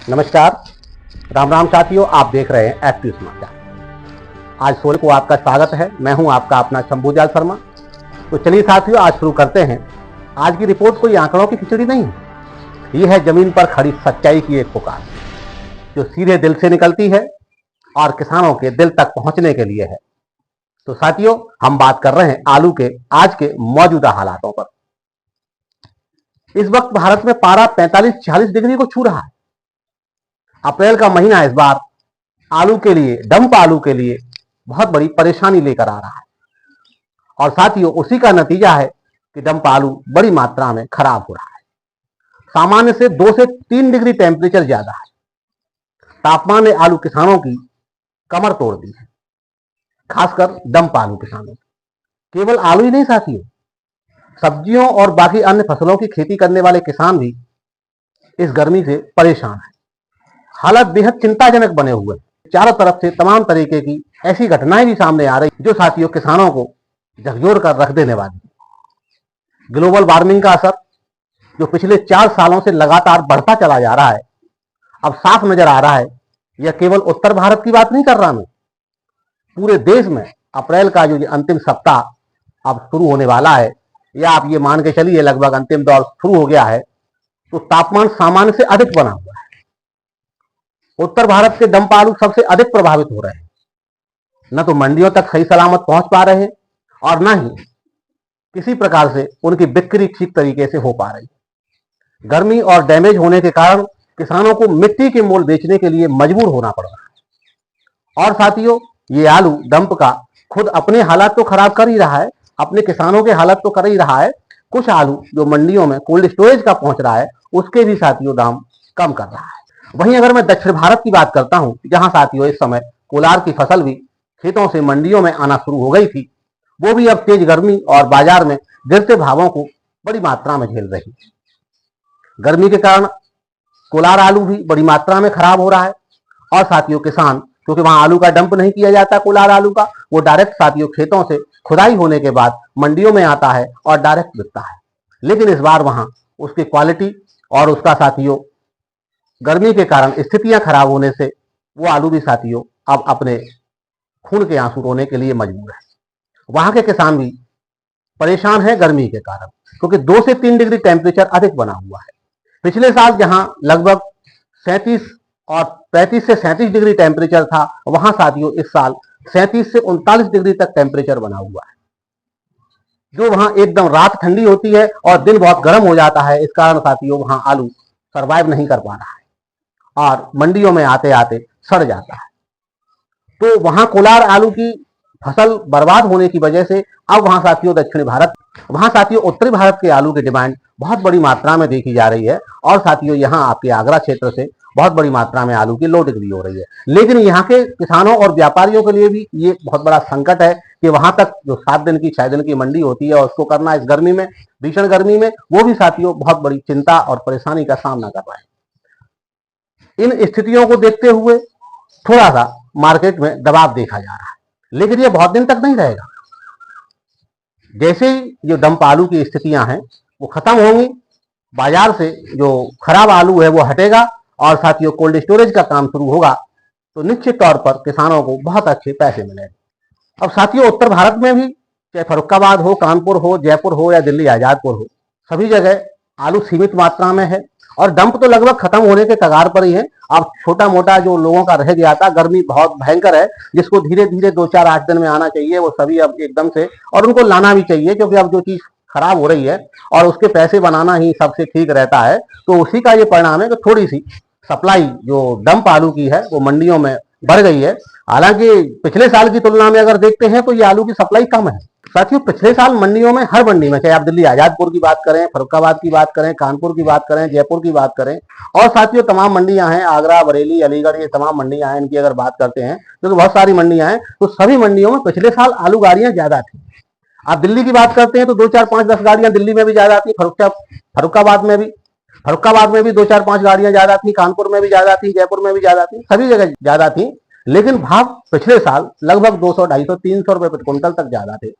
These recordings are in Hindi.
नमस्कार, राम राम साथियों, आप देख रहे हैं एक्टिव समाचार। आज 16 को आपका स्वागत है। मैं हूं आपका अपना शंभूजाल शर्मा। तो चलिए साथियों, आज शुरू करते हैं। आज की रिपोर्ट कोई आंकड़ों की खिचड़ी नहीं है, यह है जमीन पर खड़ी सच्चाई की एक पुकार जो सीधे दिल से निकलती है और किसानों के दिल तक पहुंचने के लिए है। तो साथियों, हम बात कर रहे हैं आलू के आज के मौजूदा हालातों पर। इस वक्त भारत में पारा 45-46 डिग्री को छू रहा है। अप्रैल का महीना इस बार आलू के लिए, डंप आलू के लिए बहुत बड़ी परेशानी लेकर आ रहा है और साथियों उसी का नतीजा है कि डंप आलू बड़ी मात्रा में खराब हो रहा है। सामान्य से 2 से 3 डिग्री टेम्परेचर ज्यादा है। तापमान ने आलू किसानों की कमर तोड़ दी है, खासकर डंप आलू किसानों की। केवल आलू ही नहीं साथियों, सब्जियों और बाकी अन्य फसलों की खेती करने वाले किसान भी इस गर्मी से परेशान है। हालात बेहद चिंताजनक बने हुए हैं। चारों तरफ से तमाम तरीके की ऐसी घटनाएं भी सामने आ रही जो साथियों किसानों को झकझोर कर रख देने वाली है। ग्लोबल वार्मिंग का असर जो पिछले 4 सालों से लगातार बढ़ता चला जा रहा है, अब साफ नजर आ रहा है। यह केवल उत्तर भारत की बात नहीं कर रहा मैं, पूरे देश में अप्रैल का जो अंतिम सप्ताह अब शुरू होने वाला है, या आप ये मान के चलिए लगभग अंतिम दौर शुरू हो गया है, तो तापमान सामान्य से अधिक बना हुआ है। उत्तर भारत के डंप आलू सबसे अधिक प्रभावित हो रहे हैं। न तो मंडियों तक सही सलामत पहुंच पा रहे हैं और न ही किसी प्रकार से उनकी बिक्री ठीक तरीके से हो पा रही है। गर्मी और डैमेज होने के कारण किसानों को मिट्टी के मोल बेचने के लिए मजबूर होना पड़ रहा है। और साथियों, ये आलू डंप का खुद अपने हालात तो खराब कर ही रहा है, अपने किसानों के हालत तो कर ही रहा है। कुछ आलू जो मंडियों में कोल्ड स्टोरेज का पहुंच रहा है, उसके भी साथियों दाम कम कर रहा है। वहीं अगर मैं दक्षिण भारत की बात करता हूं, जहां साथियों इस समय कोलार की फसल भी खेतों से मंडियों में आना शुरू हो गई थी, वो भी अब तेज गर्मी और बाजार में गिरते भावों को बड़ी मात्रा में झेल रही है। गर्मी के कारण कोलार आलू भी बड़ी मात्रा में खराब हो रहा है। और साथियों किसान, क्योंकि वहां आलू का डंप नहीं किया जाता कोलार आलू का, वो डायरेक्ट साथियों खेतों से खुदाई होने के बाद मंडियों में आता है और डायरेक्ट बिकता है। लेकिन इस बार वहां उसकी क्वालिटी और उसका साथियों गर्मी के कारण स्थितियां खराब होने से वो आलू भी साथियों अब अपने खून के आंसू रोने के लिए मजबूर है। वहां के किसान भी परेशान है गर्मी के कारण, क्योंकि 2 से 3 डिग्री टेम्परेचर अधिक बना हुआ है। पिछले साल जहां लगभग 37 और 35 से 37 डिग्री टेम्परेचर था, वहां साथियों इस साल 37 से 39 डिग्री तक टेम्परेचर बना हुआ है। जो वहां एकदम रात ठंडी होती है और दिन बहुत गर्म हो जाता है, इस कारण साथियों वहां आलू सर्वाइव नहीं कर पा रहा है और मंडियों में आते आते सड़ जाता है। तो वहां कोलार आलू की फसल बर्बाद होने की वजह से अब वहां साथियों उत्तरी भारत के आलू की डिमांड बहुत बड़ी मात्रा में देखी जा रही है। और साथियों यहाँ आपके आगरा क्षेत्र से बहुत बड़ी मात्रा में आलू की लोडिंग भी हो रही है। लेकिन यहाँ के किसानों और व्यापारियों के लिए भी ये बहुत बड़ा संकट है कि वहां तक जो 7 दिन की 6 दिन की मंडी होती है और उसको करना इस गर्मी में, भीषण गर्मी में, वो भी साथियों बहुत बड़ी चिंता और परेशानी का सामना कर रहा है। इन स्थितियों को देखते हुए थोड़ा सा मार्केट में दबाव देखा जा रहा है, लेकिन ये बहुत दिन तक नहीं रहेगा। जैसे ही जो डंप आलू की स्थितियां हैं वो खत्म होंगी, बाजार से जो खराब आलू है वो हटेगा और साथियों कोल्ड स्टोरेज का काम शुरू होगा, तो निश्चित तौर पर किसानों को बहुत अच्छे पैसे मिलेंगे। अब साथियों उत्तर भारत में भी, चाहे फर्रुखाबाद हो, कानपुर हो, जयपुर हो या दिल्ली आजादपुर हो, सभी जगह आलू सीमित मात्रा में है और डंप तो लगभग खत्म होने के कगार पर ही है। अब छोटा मोटा जो लोगों का रह गया था, गर्मी बहुत भयंकर है, जिसको धीरे धीरे 2-4-8 दिन में आना चाहिए, वो सभी अब एकदम से, और उनको लाना भी चाहिए, क्योंकि अब जो चीज खराब हो रही है और उसके पैसे बनाना ही सबसे ठीक रहता है। तो उसी का ये परिणाम है कि थोड़ी सी सप्लाई जो डंप आलू की है वो मंडियों में बढ़ गई है। हालांकि पिछले साल की तुलना में अगर देखते हैं तो ये आलू की सप्लाई कम है। साथियों पिछले साल मंडियों में, हर मंडी में, चाहे आप दिल्ली आजादपुर की बात करें, फर्रुखाबाद की बात करें, कानपुर की बात करें, जयपुर की बात करें, और साथियों तमाम मंडियां हैं, आगरा, बरेली, अलीगढ़, ये तमाम मंडियां हैं, इनकी अगर बात करते हैं तो बहुत सारी मंडियां हैं। तो सभी मंडियों में पिछले साल आलू गाड़ियां ज्यादा थी। आप दिल्ली की बात करते हैं तो 2-4-5-10 गाड़ियां दिल्ली में भी ज्यादा थी, फर्रुखाबाद में भी 2-4-5 गाड़ियां ज्यादा थी, कानपुर में भी ज्यादा थी, जयपुर में भी ज्यादा थी, सभी जगह ज्यादा थी। लेकिन भाव पिछले साल लगभग 200, 250, 300 रुपए प्रति क्विंटल तक ज्यादा थे।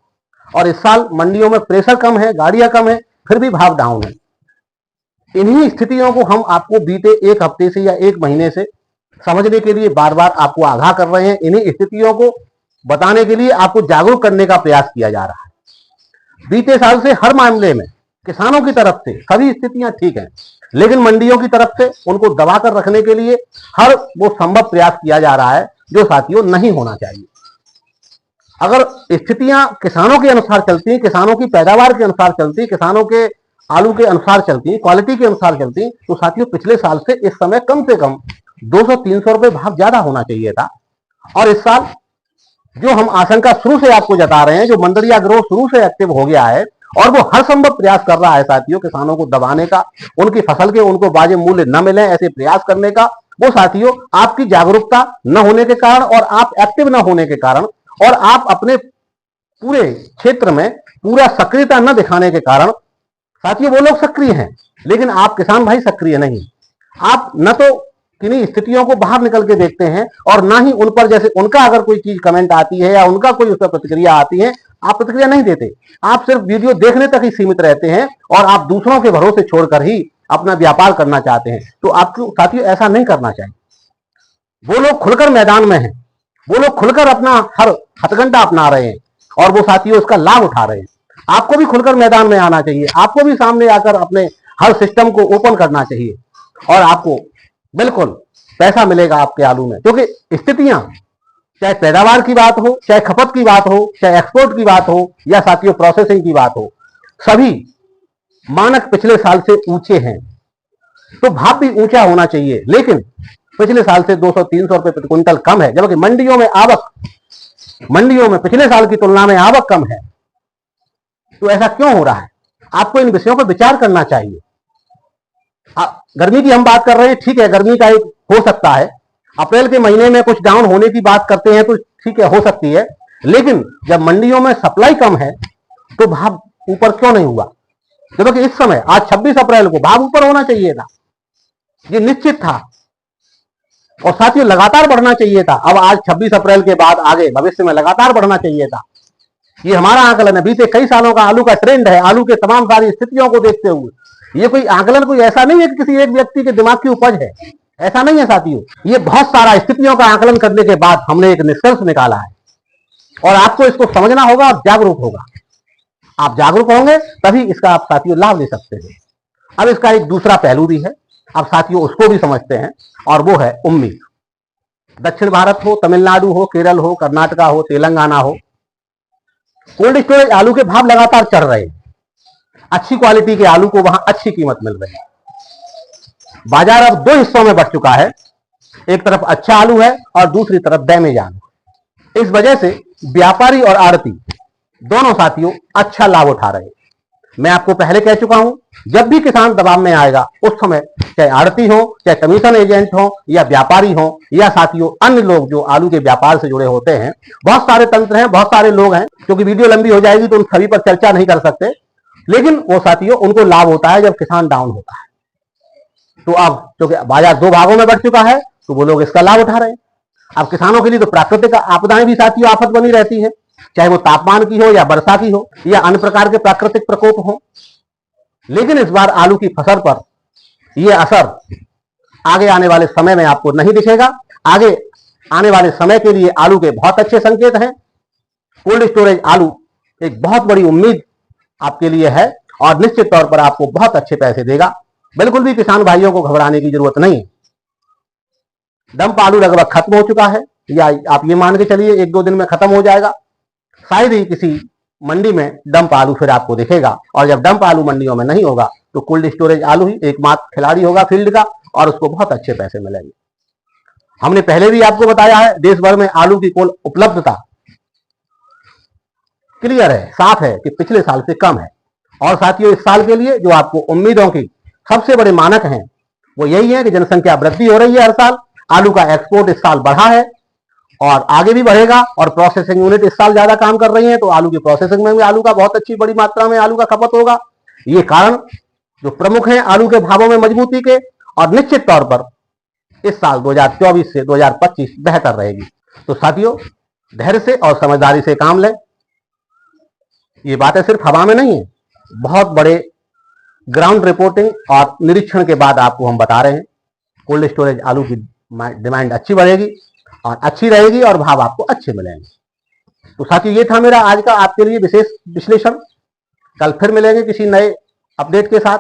और इस साल मंडियों में प्रेशर कम है, गाड़ियां कम है, फिर भी भाव डाउन है। इन्हीं स्थितियों को हम आपको बीते एक हफ्ते से या एक महीने से समझने के लिए बार बार आपको आगाह कर रहे हैं। इन्हीं स्थितियों को बताने के लिए आपको जागरूक करने का प्रयास किया जा रहा है। बीते साल से हर मामले में किसानों की तरफ से सभी स्थितियां ठीक हैं, लेकिन मंडियों की तरफ से उनको दबाकर रखने के लिए हर वो संभव प्रयास किया जा रहा है जो साथियों नहीं होना चाहिए। अगर स्थितियां किसानों के अनुसार चलती हैं, किसानों की पैदावार के अनुसार चलती है, किसानों के आलू के अनुसार चलती है, क्वालिटी के अनुसार चलती है, तो साथियों पिछले साल से इस समय कम से कम 200-300 रुपए भाव ज्यादा होना चाहिए था। और इस साल जो हम आशंका शुरू से आपको जता रहे हैं, जो मंडलिया गिरोह शुरू से एक्टिव हो गया है और वो हर संभव प्रयास कर रहा है साथियों किसानों को दबाने का, उनकी फसल के उनको वाजिब मूल्य न मिले ऐसे प्रयास करने का, वो साथियों आपकी जागरूकता न होने के कारण और आप एक्टिव न होने के कारण और आप अपने पूरे क्षेत्र में पूरा सक्रियता न दिखाने के कारण साथियों वो लोग सक्रिय हैं, लेकिन आप किसान भाई सक्रिय नहीं। आप न तो किन्हीं स्थितियों को बाहर निकल के देखते हैं और ना ही उन पर जैसे उनका अगर कोई चीज कमेंट आती है या उनका कोई उस पर प्रतिक्रिया आती है, आप प्रतिक्रिया नहीं देते। आप सिर्फ वीडियो देखने तक ही सीमित रहते हैं और आप दूसरों के भरोसे छोड़कर ही अपना व्यापार करना चाहते हैं। तो आपको साथियों ऐसा नहीं करना चाहिए। वो लोग खुलकर मैदान में हैं, वो लोग खुलकर अपना हर हथकंडा अपना रहे हैं और वो साथियों उसका लाभ उठा रहे हैं। आपको भी खुलकर मैदान में आना चाहिए, आपको भी सामने आकर अपने हर सिस्टम को ओपन करना चाहिए और आपको बिल्कुल पैसा मिलेगा आपके आलू में। क्योंकि स्थितियां चाहे पैदावार की बात हो, चाहे खपत की बात हो, चाहे एक्सपोर्ट की बात हो या साथियों प्रोसेसिंग की बात हो, सभी मानक पिछले साल से ऊंचे हैं। तो भाव भी ऊंचा होना चाहिए, लेकिन पिछले साल से 200-300 रुपए प्रति क्विंटल कम है, जबकि मंडियों में पिछले साल की तुलना में आवक कम है। तो ऐसा क्यों हो रहा है? आपको इन विषयों पर विचार करना चाहिए। गर्मी की हम बात कर रहे हैं, ठीक है, गर्मी का एक हो सकता है, अप्रैल के महीने में कुछ डाउन होने की बात करते हैं तो ठीक है, हो सकती है, लेकिन जब मंडियों में सप्लाई कम है तो भाव ऊपर क्यों नहीं हुआ? जबकि इस समय आज 26 अप्रैल को भाव ऊपर होना चाहिए था, ये निश्चित था और साथियों लगातार बढ़ना चाहिए था। अब आज 26 अप्रैल के बाद आगे भविष्य में लगातार बढ़ना चाहिए था। ये हमारा आकलन है, बीते कई सालों का आलू का ट्रेंड है। आलू के तमाम सारी स्थितियों को देखते हुए ये कोई आकलन कोई ऐसा नहीं है कि किसी एक व्यक्ति के दिमाग की उपज है, ऐसा नहीं है साथियों। ये बहुत सारा स्थितियों का आकलन करने के बाद हमने एक निष्कर्ष निकाला है और आपको इसको समझना होगा और जागरूक होगा। आप जागरूक होंगे तभी इसका आप साथियों लाभ ले सकते हैं। अब इसका एक दूसरा पहलू भी है, अब साथियों उसको भी समझते हैं और वो है उम्मीद। दक्षिण भारत हो, तमिलनाडु हो, केरल हो, कर्नाटका हो, तेलंगाना हो, कोल्ड स्टोरेज आलू के भाव लगातार चढ़ रहे हैं। अच्छी क्वालिटी के आलू को वहां अच्छी कीमत मिल रही है। बाजार अब दो हिस्सों में बढ़ चुका है, एक तरफ अच्छा आलू है और दूसरी तरफ डैमेज आलू। इस वजह से व्यापारी और आड़ती दोनों साथियों अच्छा लाभ उठा रहे हैं। मैं आपको पहले कह चुका हूं, जब भी किसान दबाव में आएगा उस समय चाहे आड़ती हो, चाहे कमीशन एजेंट हो या व्यापारी हो या साथियों अन्य लोग जो आलू के व्यापार से जुड़े होते हैं, बहुत सारे तंत्र हैं, बहुत सारे लोग हैं। क्योंकि वीडियो लंबी हो जाएगी तो उन सभी पर चर्चा नहीं कर सकते, लेकिन वो साथियों उनको लाभ होता है जब किसान डाउन होता है। तो अब क्योंकि बाजार दो भागों में बढ़ चुका है तो वो लोग इसका लाभ उठा रहे हैं। अब किसानों के लिए तो प्राकृतिक आपदाएं भी साथियों आफत बनी रहती है, चाहे वो तापमान की हो या वर्षा की हो या अन्य प्रकार के प्राकृतिक प्रकोप हो। लेकिन इस बार आलू की फसल पर यह असर आगे आने वाले समय में आपको नहीं दिखेगा। आगे आने वाले समय के लिए आलू के बहुत अच्छे संकेत हैं। कोल्ड स्टोरेज आलू एक बहुत बड़ी उम्मीद आपके लिए है और निश्चित तौर पर आपको बहुत अच्छे पैसे देगा। बिल्कुल भी किसान भाइयों को घबराने की जरूरत नहीं। डंप आलू लगभग खत्म हो चुका है, या आप ये मान के चलिए 1-2 दिन में खत्म हो जाएगा। शायद ही किसी मंडी में डंप आलू फिर आपको दिखेगा, और जब डंप आलू मंडियों में नहीं होगा तो कोल्ड स्टोरेज आलू ही एकमात्र खिलाड़ी होगा फील्ड का और उसको बहुत अच्छे पैसे मिलेंगे। हमने पहले भी आपको बताया है, देश भर में आलू की कुल उपलब्धता क्लियर है, साफ है कि पिछले साल से कम है। और साथियों इस साल के लिए जो आपको उम्मीदों की सबसे बड़े मानक हैं वो यही है कि जनसंख्या वृद्धि हो रही है हर साल। आलू का एक्सपोर्ट इस साल बढ़ा है और आगे भी बढ़ेगा, और प्रोसेसिंग यूनिट इस साल ज्यादा काम कर रही है तो आलू की प्रोसेसिंग में भी आलू का बहुत अच्छी बड़ी मात्रा में आलू का खपत होगा। ये कारण जो प्रमुख हैं आलू के भावों में मजबूती के, और निश्चित तौर पर इस साल 2024 से 2025 बेहतर रहेगी। तो साथियों धैर्य से और समझदारी से काम लें। ये बातें सिर्फ हवा में नहीं है, बहुत बड़े ग्राउंड रिपोर्टिंग और निरीक्षण के बाद आपको हम बता रहे हैं कोल्ड स्टोरेज आलू की डिमांड अच्छी बढ़ेगी और अच्छी रहेगी और भाव आपको अच्छे मिलेंगे। तो साथियों, ये था मेरा आज का आपके लिए विशेष विश्लेषण। कल फिर मिलेंगे किसी नए अपडेट के साथ।